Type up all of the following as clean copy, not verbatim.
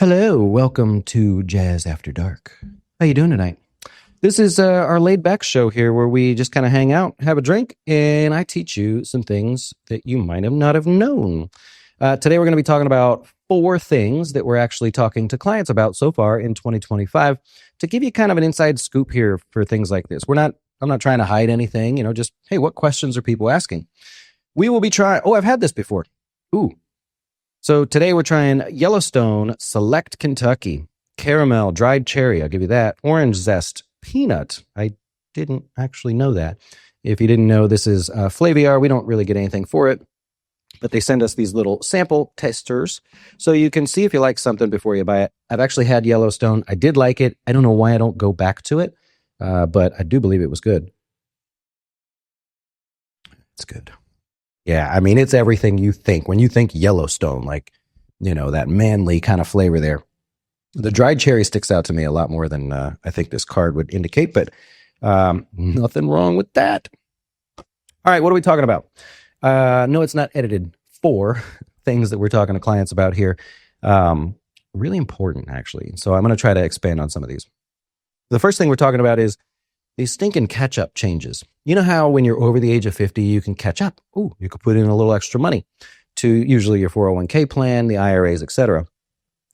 Hello, welcome to Jazz After Dark. How you doing tonight? This is our laid-back show here where we just kind of hang out, have a drink, and I teach you some things that you might have not have known. Today we're going to be talking about 4 things that we're actually talking to clients about so far in 2025 to give you kind of an inside scoop here for things like this. I'm not trying to hide anything, just, hey, what questions are people asking? We will be trying, I've had this before. So today we're trying Yellowstone Select Kentucky, caramel, dried cherry, I'll give you that, orange zest, peanut. I didn't actually know that. If you didn't know, this is Flaviar. We don't really get anything for it, but they send us these little sample testers so you can see if you like something before you buy it. I've actually had Yellowstone. I did like it. I don't know why I don't go back to it, but I do believe it was good. It's good. Yeah, I mean, it's everything you think. When you think Yellowstone, that manly kind of flavor there. The dried cherry sticks out to me a lot more than I think this card would indicate, but nothing wrong with that. All right, what are we talking about? No, it's not edited. 4 things that we're talking to clients about here. Really important, actually. So I'm going to try to expand on some of these. The first thing we're talking about is these stinking catch-up changes. You know how when you're over the age of 50, you can catch up. You could put in a little extra money to usually your 401k plan, the IRAs, etc.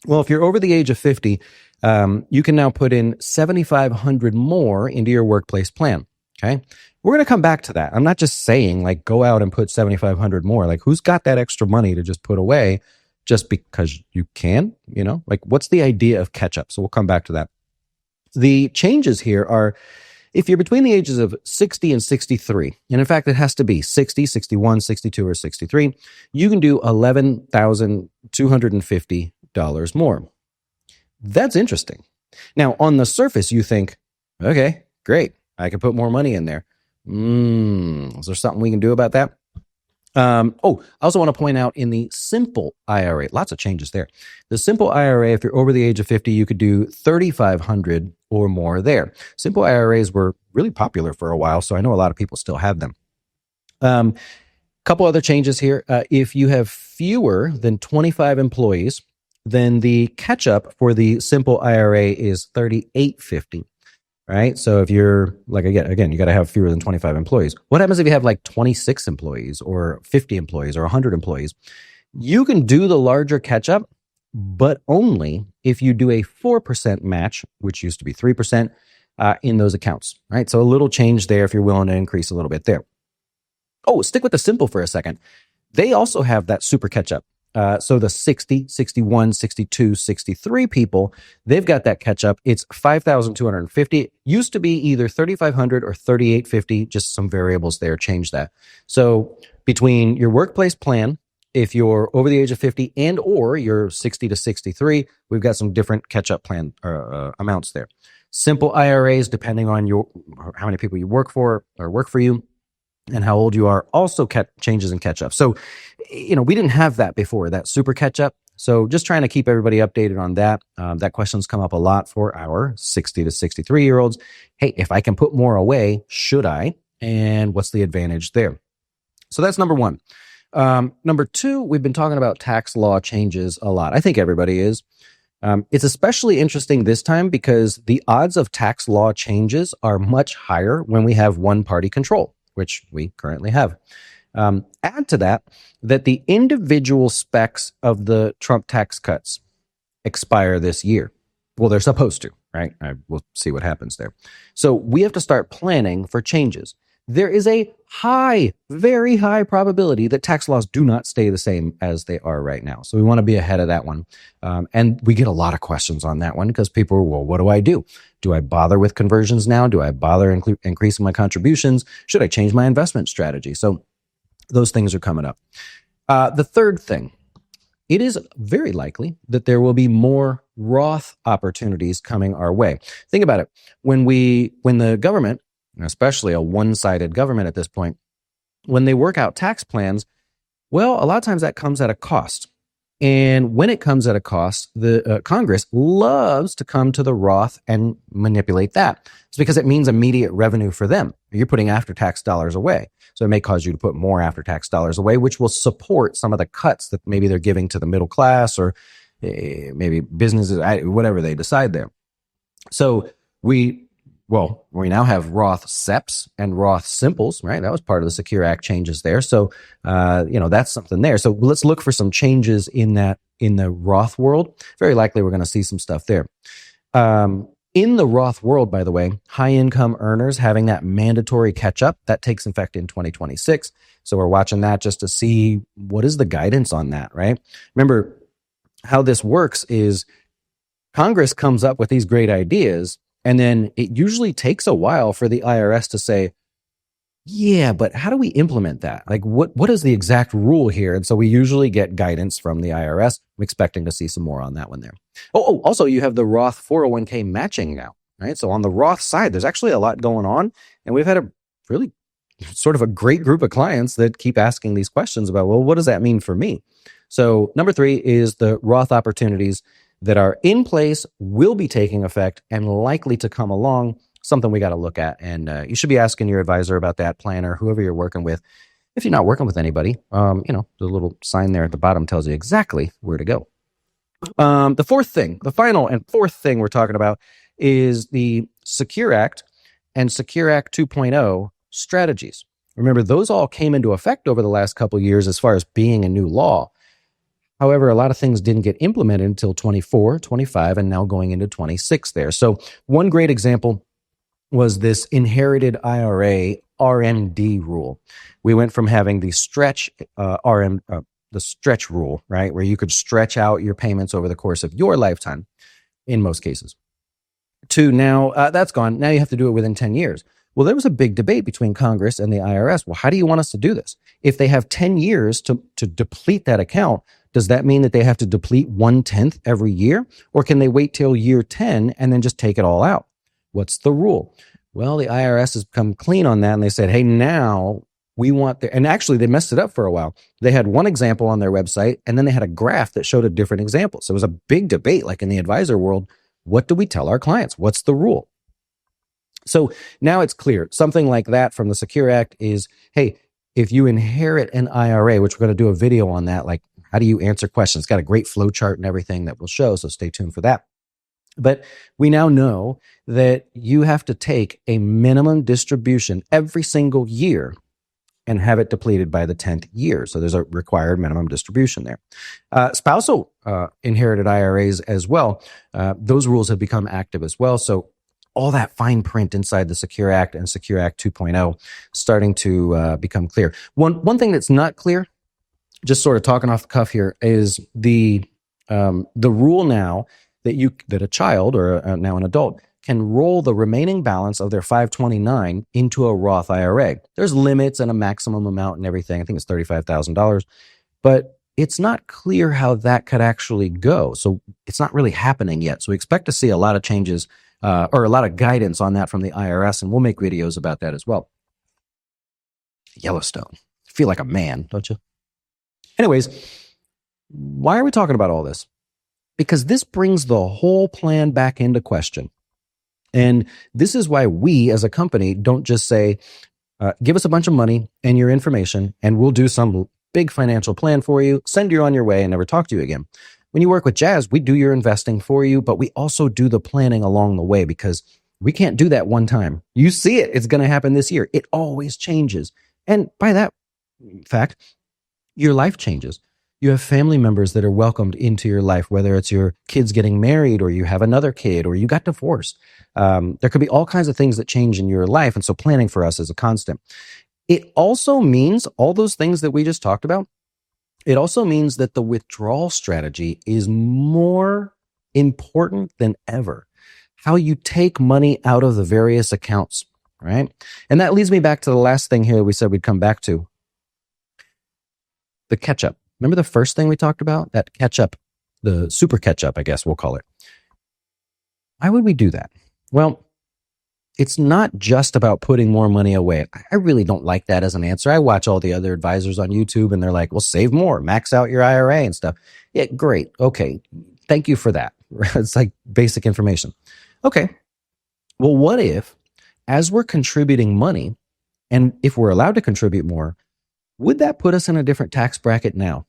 Well, if you're over the age of 50, you can now put in $7,500 more into your workplace plan. Okay, we're going to come back to that. I'm not just saying go out and put $7,500 more. Who's got that extra money to just put away just because you can? What's the idea of catch up? So we'll come back to that. The changes here are, if you're between the ages of 60 and 63, and in fact, it has to be 60, 61, 62, or 63, you can do $11,250 more. That's interesting. Now, on the surface, you think, okay, great. I can put more money in there. Is there something we can do about that? I also want to point out in the simple IRA, lots of changes there. The simple IRA, if you're over the age of 50, you could do $3,500 or more there. Simple IRAs were really popular for a while, so I know a lot of people still have them. Couple other changes here. If you have fewer than 25 employees, then the catch-up for the simple IRA is $3,850. Right? So if you're again, you got to have fewer than 25 employees. What happens if you have 26 employees or 50 employees or 100 employees? You can do the larger catch-up, but only if you do a 4% match, which used to be 3%, in those accounts. Right? So a little change there if you're willing to increase a little bit there. Stick with the simple for a second. They also have that super catch-up. So the 60, 61, 62, 63 people, they've got that catch up. It's $5,250. Used to be either $3,500 or $3,850. Just some variables there. Change that. So between your workplace plan, if you're over the age of 50 and or you're 60 to 63, we've got some different catch up plan amounts there. Simple IRAs, depending on how many people you work for or work for you, and how old you are, also changes in catch up. So, we didn't have that before, that super catch up. So just trying to keep everybody updated on that. That question's come up a lot for our 60 to 63 year olds. Hey, if I can put more away, should I? And what's the advantage there? So that's number 1. Number 2, we've been talking about tax law changes a lot. I think everybody is. It's especially interesting this time because the odds of tax law changes are much higher when we have one party control, which we currently have. Add to that the individual specs of the Trump tax cuts expire this year. Well, they're supposed to, right? We'll see what happens there. So we have to start planning for changes. There is a very high probability that tax laws do not stay the same as they are right now. So we want to be ahead of that one. And we get a lot of questions on that one because people are, well, what do I do? Do I bother with conversions now? Do I bother increasing my contributions? Should I change my investment strategy? So those things are coming up. The third thing, it is very likely that there will be more Roth opportunities coming our way. Think about it. When the government, especially a one-sided government at this point, when they work out tax plans, well, a lot of times that comes at a cost. And when it comes at a cost, the Congress loves to come to the Roth and manipulate that. It's because it means immediate revenue for them. You're putting after-tax dollars away. So it may cause you to put more after-tax dollars away, which will support some of the cuts that maybe they're giving to the middle class or maybe businesses, whatever they decide there. So we now have Roth SEPs and Roth Simples, right? That was part of the Secure Act changes there. So, that's something there. So let's look for some changes in the Roth world. Very likely we're going to see some stuff there. In the Roth world, by the way, high income earners having that mandatory catch up, that takes effect in 2026. So we're watching that just to see what is the guidance on that, right? Remember how this works is Congress comes up with these great ideas, and then it usually takes a while for the IRS to say, yeah, but how do we implement that? Like, what is the exact rule here? And so we usually get guidance from the IRS. I'm expecting to see some more on that one there. Also, you have the Roth 401k matching now, right? So on the Roth side, there's actually a lot going on, and we've had a really sort of a great group of clients that keep asking these questions about, well, what does that mean for me? So number 3 is the Roth opportunities that are in place, will be taking effect, and likely to come along. Something we got to look at. And you should be asking your advisor about that, planner, whoever you're working with. If you're not working with anybody, the little sign there at the bottom tells you exactly where to go. The final and fourth thing we're talking about is the Secure Act and Secure Act 2.0 strategies. Remember, those all came into effect over the last couple of years as far as being a new law. However, a lot of things didn't get implemented until 24, 25, and now going into 26 there. So one great example was this inherited IRA RMD rule. We went from having the stretch the stretch rule, right, where you could stretch out your payments over the course of your lifetime, in most cases, to now that's gone. Now you have to do it within 10 years. Well, there was a big debate between Congress and the IRS. Well, how do you want us to do this? If they have 10 years to deplete that account, does that mean that they have to deplete 1/10 every year? Or can they wait till year 10 and then just take it all out? What's the rule? Well, the IRS has come clean on that, and they said, hey, now we want and actually they messed it up for a while. They had one example on their website, and then they had a graph that showed a different example. So it was a big debate, like in the advisor world. What do we tell our clients? What's the rule? So now it's clear. Something like that from the Secure Act is, hey, if you inherit an IRA, which we're going to do a video on that, like how do you answer questions? It's got a great flow chart and everything that we'll show, so stay tuned for that. But we now know that you have to take a minimum distribution every single year and have it depleted by the 10th year. So there's a required minimum distribution there. Spousal inherited IRAs as well. Those rules have become active as well. So all that fine print inside the Secure Act and Secure Act 2.0 starting to become clear. One thing that's not clear, just sort of talking off the cuff here, is the rule now that a child or now an adult can roll the remaining balance of their 529 into a Roth IRA. There's limits and a maximum amount and everything. I think it's $35,000, but it's not clear how that could actually go. So it's not really happening yet. So we expect to see a lot of changes or a lot of guidance on that from the IRS, and we'll make videos about that as well. Yellowstone. I feel like a man, don't you? Anyways, why are we talking about all this? Because this brings the whole plan back into question. And this is why we as a company don't just say, give us a bunch of money and your information, and we'll do some big financial plan for you, send you on your way, and never talk to you again. When you work with Jazz, we do your investing for you, but we also do the planning along the way, because we can't do that one time. You see it. It's going to happen this year. It always changes. And by that fact, your life changes. You have family members that are welcomed into your life, whether it's your kids getting married or you have another kid or you got divorced. There could be all kinds of things that change in your life. And so planning for us is a constant. It also means all those things that we just talked about. It also means that the withdrawal strategy is more important than ever. How you take money out of the various accounts, right? And that leads me back to the last thing here we said we'd come back to. The catch-up. Remember the first thing we talked about? That catch-up, the super catch-up, I guess we'll call it. Why would we do that? Well, it's not just about putting more money away. I really don't like that as an answer. I watch all the other advisors on YouTube and they're like, well, save more, max out your IRA and stuff. Yeah, great. Okay. Thank you for that. It's like basic information. Okay. Well, what if, as we're contributing money, and if we're allowed to contribute more, would that put us in a different tax bracket now?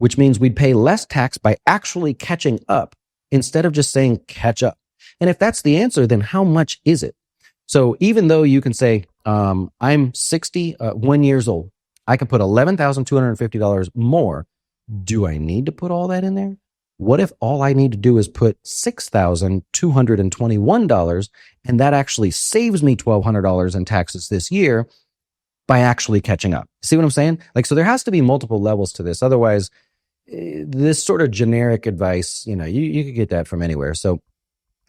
which means we'd pay less tax by actually catching up instead of just saying catch up. And if that's the answer, then how much is it? So even though you can say, I'm 61 years old, I can put $11,250 more. Do I need to put all that in there? What if all I need to do is put $6,221 and that actually saves me $1,200 in taxes this year by actually catching up? See what I'm saying? Like, so there has to be multiple levels to this. Otherwise, this sort of generic advice, you could get that from anywhere. So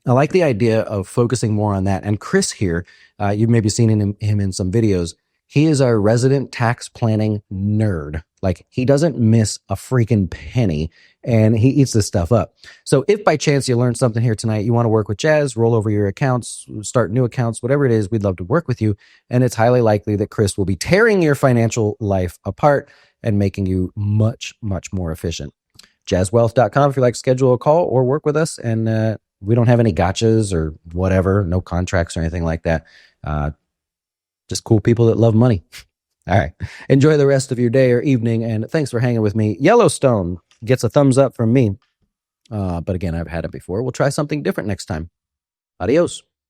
I like the idea of focusing more on that. And Chris here, you've maybe seen him in some videos. He is our resident tax planning nerd. Like, he doesn't miss a freaking penny, and he eats this stuff up. So if by chance you learned something here tonight, you want to work with Jazz, roll over your accounts, start new accounts, whatever it is, we'd love to work with you. And it's highly likely that Chris will be tearing your financial life apart and making you much, much more efficient. jazzwealth.com if you'd like to schedule a call or work with us. And we don't have any gotchas or whatever, no contracts or anything like that. Just cool people that love money. All right. Enjoy the rest of your day or evening, and thanks for hanging with me. Yellowstone gets a thumbs up from me. But again, I've had it before. We'll try something different next time. Adios.